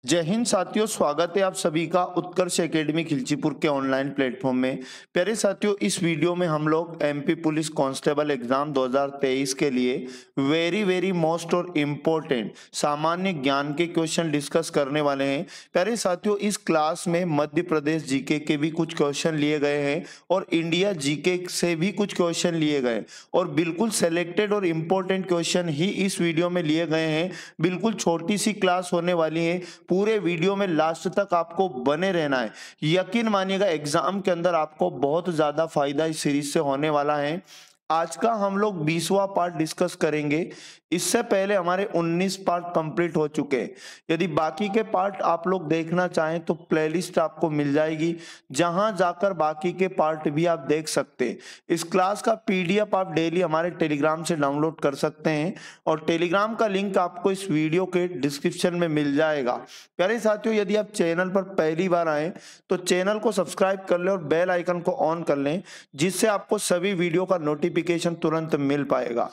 जय हिंद साथियों, स्वागत है आप सभी का उत्कर्ष एकेडमी खिलचीपुर के ऑनलाइन प्लेटफॉर्म में। प्यारे साथियों, इस वीडियो में हम लोग एमपी पुलिस कांस्टेबल एग्जाम 2023 के लिए वेरी मोस्ट और इम्पोर्टेंट सामान्य ज्ञान के क्वेश्चन डिस्कस करने वाले हैं। प्यारे साथियों, इस क्लास में मध्य प्रदेश जीके के भी कुछ क्वेश्चन लिए गए हैं और इंडिया जीके से भी कुछ क्वेश्चन लिए गए और बिल्कुल सेलेक्टेड और इम्पोर्टेंट क्वेश्चन ही इस वीडियो में लिए गए हैं। बिल्कुल छोटी सी क्लास होने वाली है, पूरे वीडियो में लास्ट तक आपको बने रहना है। यकीन मानिएगा एग्जाम के अंदर आपको बहुत ज्यादा फायदा इस सीरीज से होने वाला है। आज का हम लोग 20वां पार्ट डिस्कस करेंगे। इससे पहले हमारे 19 पार्ट कंप्लीट हो चुके हैं। यदि बाकी के पार्ट आप लोग देखना चाहें तो प्लेलिस्ट आपको मिल जाएगी, जहां जाकर बाकी के पार्ट भी आप देख सकते हैं। इस क्लास का पीडीएफ आप डेली हमारे टेलीग्राम से डाउनलोड कर सकते हैं और टेलीग्राम का लिंक आपको इस वीडियो के डिस्क्रिप्शन में मिल जाएगा। प्यारे साथियों, यदि आप चैनल पर पहली बार आए तो चैनल को सब्सक्राइब कर लें और बेल आइकन को ऑन कर लें, जिससे आपको सभी वीडियो का नोटिफिकेशन तुरंत मिल पाएगा।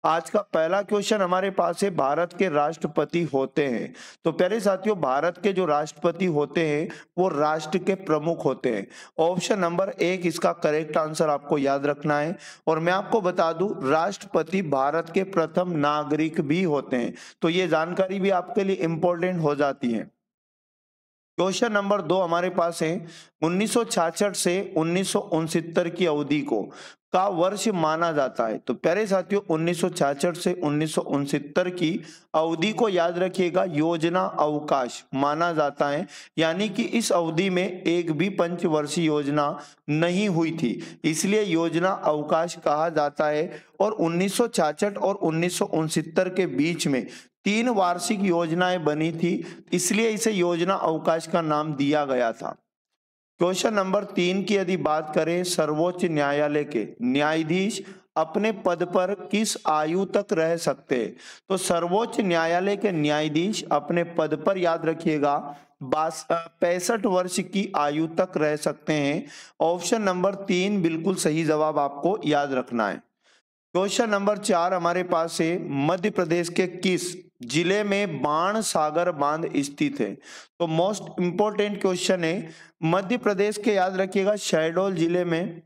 आज का पहला क्वेश्चन हमारे पास है, भारत के राष्ट्रपति होते हैं। तो प्यारे साथियों, भारत के जो राष्ट्रपति होते हैं वो राष्ट्र के प्रमुख होते हैं। ऑप्शन नंबर 1 इसका करेक्ट आंसर आपको याद रखना है। और मैं आपको बता दूं, राष्ट्रपति भारत के प्रथम नागरिक भी होते हैं, तो ये जानकारी भी आपके लिए इंपॉर्टेंट हो जाती है। क्वेश्चन नंबर 2 हमारे पास है, 1966 से 1969 की अवधि को का वर्ष माना जाता है। तो प्यारे साथियों, 1966 से 1969 की अवधि को याद रखिएगा, योजना अवकाश माना जाता है। यानी कि इस अवधि में एक भी पंचवर्षीय योजना नहीं हुई थी, इसलिए योजना अवकाश कहा जाता है। और 1966 और 1969 के बीच में 3 वार्षिक योजनाएं बनी थी, इसलिए इसे योजना अवकाश का नाम दिया गया था। क्वेश्चन नंबर 3 की यदि बात करें, सर्वोच्च न्यायालय के न्यायाधीश अपने पद पर किस आयु तक रह सकते हैं। तो सर्वोच्च न्यायालय के न्यायाधीश अपने पद पर, याद रखिएगा, 65 वर्ष की आयु तक रह सकते हैं। ऑप्शन नंबर 3 बिल्कुल सही जवाब आपको याद रखना है। क्वेश्चन नंबर 4 हमारे पास है, मध्य प्रदेश के किस जिले में बाण सागर बांध स्थित है। तो मोस्ट इंपोर्टेंट क्वेश्चन है, मध्य प्रदेश के, याद रखिएगा, शहडोल जिले में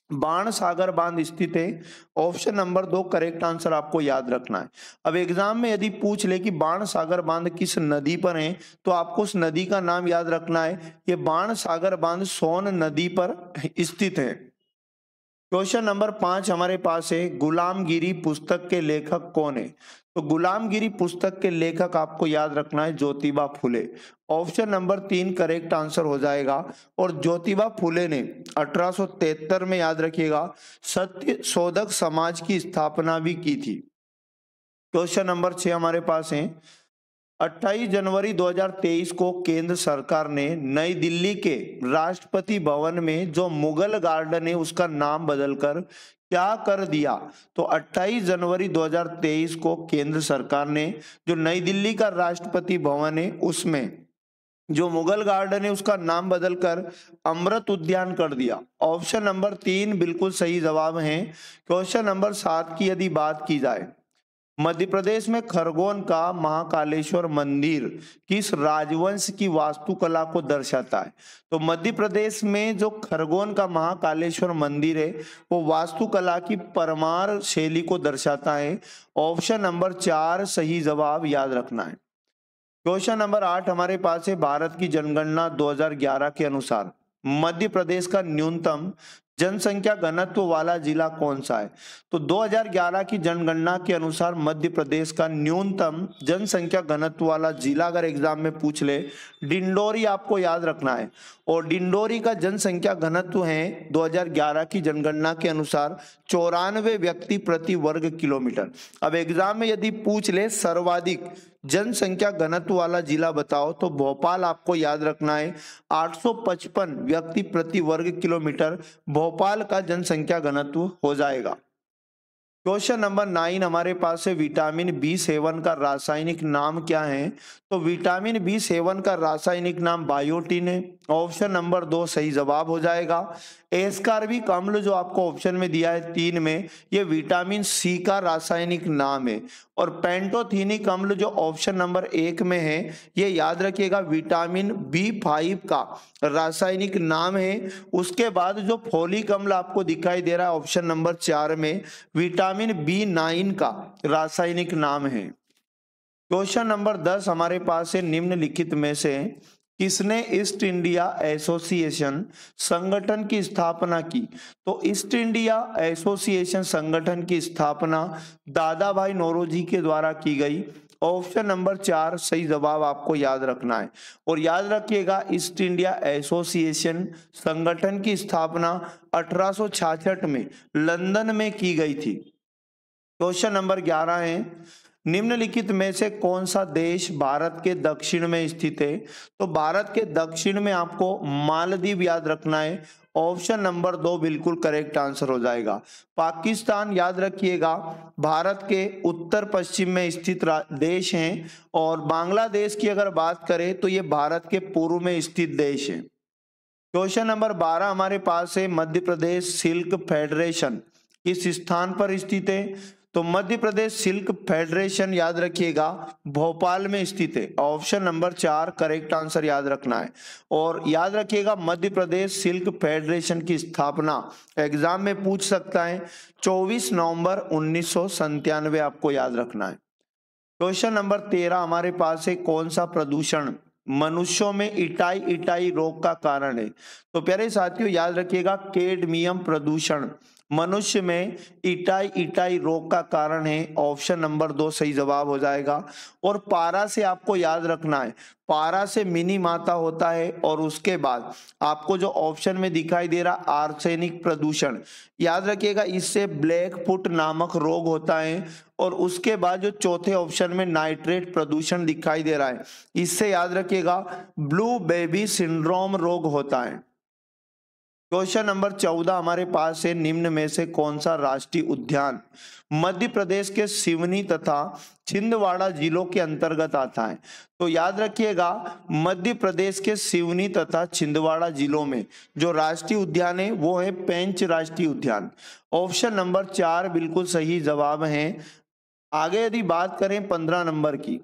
बाण सागर बांध स्थित है। ऑप्शन नंबर 2 करेक्ट आंसर आपको याद रखना है। अब एग्जाम में यदि पूछ ले कि बाण सागर बांध किस नदी पर है, तो आपको उस नदी का नाम याद रखना है। ये बाण सागर बांध सोन नदी पर स्थित है। क्वेश्चन नंबर 5 हमारे पास है, गुलामगिरी पुस्तक के लेखक कौन है। तो गुलामगिरी पुस्तक के लेखक आपको याद रखना है, Jyotiba Phule. Option number 3 correct answer हो जाएगा। और ज्योतिबा फुले ने 1873 में, याद रखिएगा, सत्य शोधक समाज की स्थापना भी की थी। क्वेश्चन नंबर 6 हमारे पास है, 28 जनवरी 2023 को केंद्र सरकार ने नई दिल्ली के राष्ट्रपति भवन में जो मुगल गार्डन है उसका नाम बदलकर क्या कर दिया। तो 28 जनवरी 2023 को केंद्र सरकार ने जो नई दिल्ली का राष्ट्रपति भवन है उसमें जो मुगल गार्डन है उसका नाम बदलकर अमृत उद्यान कर दिया। ऑप्शन नंबर 3 बिल्कुल सही जवाब है। क्वेश्चन नंबर 7 की यदि बात की जाए, मध्य प्रदेश में खरगोन का महाकालेश्वर मंदिर किस राजवंश की वास्तुकला को दर्शाता है। तो मध्य प्रदेश में जो खरगोन का महाकालेश्वर मंदिर है वो वास्तुकला की परमार शैली को दर्शाता है। ऑप्शन नंबर 4 सही जवाब याद रखना है। क्वेश्चन नंबर 8 हमारे पास है, भारत की जनगणना 2011 के अनुसार मध्य प्रदेश का न्यूनतम जनसंख्या घनत्व वाला जिला कौन सा है। तो 2011 की जनगणना के अनुसार मध्य प्रदेश का न्यूनतम जनसंख्या घनत्व वाला जिला अगर एग्जाम में पूछ ले, डिंडोरी आपको याद रखना है। और डिंडोरी का जनसंख्या घनत्व है 2011 की जनगणना के अनुसार 94 व्यक्ति प्रति वर्ग किलोमीटर। अब एग्जाम में यदि पूछ ले सर्वाधिक जनसंख्या घनत्व वाला जिला बताओ, तो भोपाल आपको याद रखना है, 855 व्यक्ति प्रति वर्ग किलोमीटर भोपाल का जनसंख्या घनत्व हो जाएगा। क्वेश्चन नंबर 9 हमारे पास है, विटामिन B7 का रासायनिक नाम क्या है? तो विटामिन B7 का रासायनिक नाम बायोटिन है। ऑप्शन नंबर 2 सही जवाब हो जाएगा। एस्कॉर्बिक अम्ल जो आपको ऑप्शन में दिया है 3 में, ये विटामिन C का रासायनिक नाम है। और पेंटोथेनिक अम्ल जो ऑप्शन नंबर 1 में है, ये याद रखिएगा विटामिन B5 का रासायनिक नाम है। उसके बाद जो फोलिक अम्ल आपको दिखाई दे रहा है ऑप्शन नंबर 4 में, विटामिन B9 का रासायनिक नाम है। क्वेश्चन नंबर 10 हमारे पास है, निम्नलिखित में से किसने ईस्ट इंडिया एसोसिएशन संगठन की स्थापना की? तो ईस्ट इंडिया एसोसिएशन संगठन की स्थापना दादा भाई नौरोजी के द्वारा की गई। ऑप्शन नंबर 4 सही जवाब आपको याद रखना है। और याद रखिएगा ईस्ट इंडिया एसोसिएशन संगठन की स्थापना 1866 में लंदन में की गई थी। क्वेश्चन नंबर 11 है, निम्नलिखित में से कौन सा देश भारत के दक्षिण में स्थित है? तो भारत के दक्षिण में आपको मालदीव याद रखना है। ऑप्शन नंबर 2 बिल्कुल करेक्ट आंसर हो जाएगा। पाकिस्तान याद रखिएगा भारत के उत्तर पश्चिम में स्थित देश है। और बांग्लादेश की अगर बात करें तो ये भारत के पूर्व में स्थित देश है। क्वेश्चन नंबर 12 हमारे पास है, मध्य प्रदेश सिल्क फेडरेशन किस स्थान पर स्थित है? तो मध्य प्रदेश सिल्क फेडरेशन याद रखिएगा भोपाल में स्थित है। ऑप्शन नंबर 4 करेक्ट आंसर याद रखना है। और याद रखिएगा मध्य प्रदेश सिल्क फेडरेशन की स्थापना एग्जाम में पूछ सकता है 24 नवंबर 1997 आपको याद रखना है। क्वेश्चन नंबर 13 हमारे पास है, कौन सा प्रदूषण मनुष्यों में इटाई रोग का कारण है? तो प्यारे साथियों याद रखिएगा कैडमियम प्रदूषण मनुष्य में इटाई रोग का कारण है। ऑप्शन नंबर 2 सही जवाब हो जाएगा। और पारा से आपको याद रखना है, पारा से मिनी माता होता है। और उसके बाद आपको जो ऑप्शन में दिखाई दे रहा आर्सेनिक प्रदूषण याद रखिएगा, इससे ब्लैक फुट नामक रोग होता है। और उसके बाद जो चौथे ऑप्शन में नाइट्रेट प्रदूषण दिखाई दे रहा है, इससे याद रखिएगा ब्लू बेबी सिंड्रोम रोग होता है। क्वेश्चन नंबर 14 हमारे पास है, निम्न में से कौन सा राष्ट्रीय उद्यान मध्य प्रदेश के सिवनी तथा छिंदवाड़ा जिलों के अंतर्गत आता है? तो याद रखिएगा मध्य प्रदेश के सिवनी तथा छिंदवाड़ा जिलों में जो राष्ट्रीय उद्यान है वो है पेंच राष्ट्रीय उद्यान। ऑप्शन नंबर 4 बिल्कुल सही जवाब है। आगे यदि बात करें 15 नंबर की,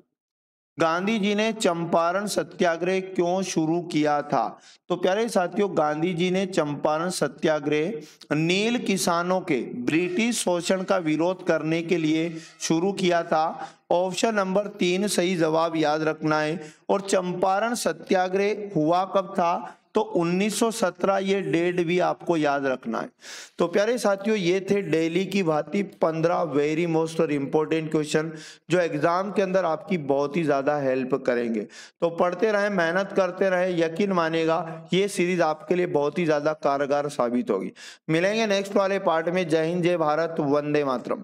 गांधी जी ने चंपारण सत्याग्रह क्यों शुरू किया था? तो प्यारे साथियों गांधी जी ने चंपारण सत्याग्रह नील किसानों के ब्रिटिश शोषण का विरोध करने के लिए शुरू किया था। ऑप्शन नंबर 3 सही जवाब याद रखना है। और चंपारण सत्याग्रह हुआ कब था? तो 1917 ये डेट भी आपको याद रखना है। तो प्यारे साथियों ये थे डेली की भांति 15 वेरी मोस्ट और इम्पोर्टेंट क्वेश्चन जो एग्जाम के अंदर आपकी बहुत ही ज्यादा हेल्प करेंगे। तो पढ़ते रहें, मेहनत करते रहें, यकीन मानिएगा ये सीरीज आपके लिए बहुत ही ज्यादा कारगर साबित होगी। मिलेंगे नेक्स्ट वाले पार्ट में। जय हिंद, जय भारत, वंदे मातरम।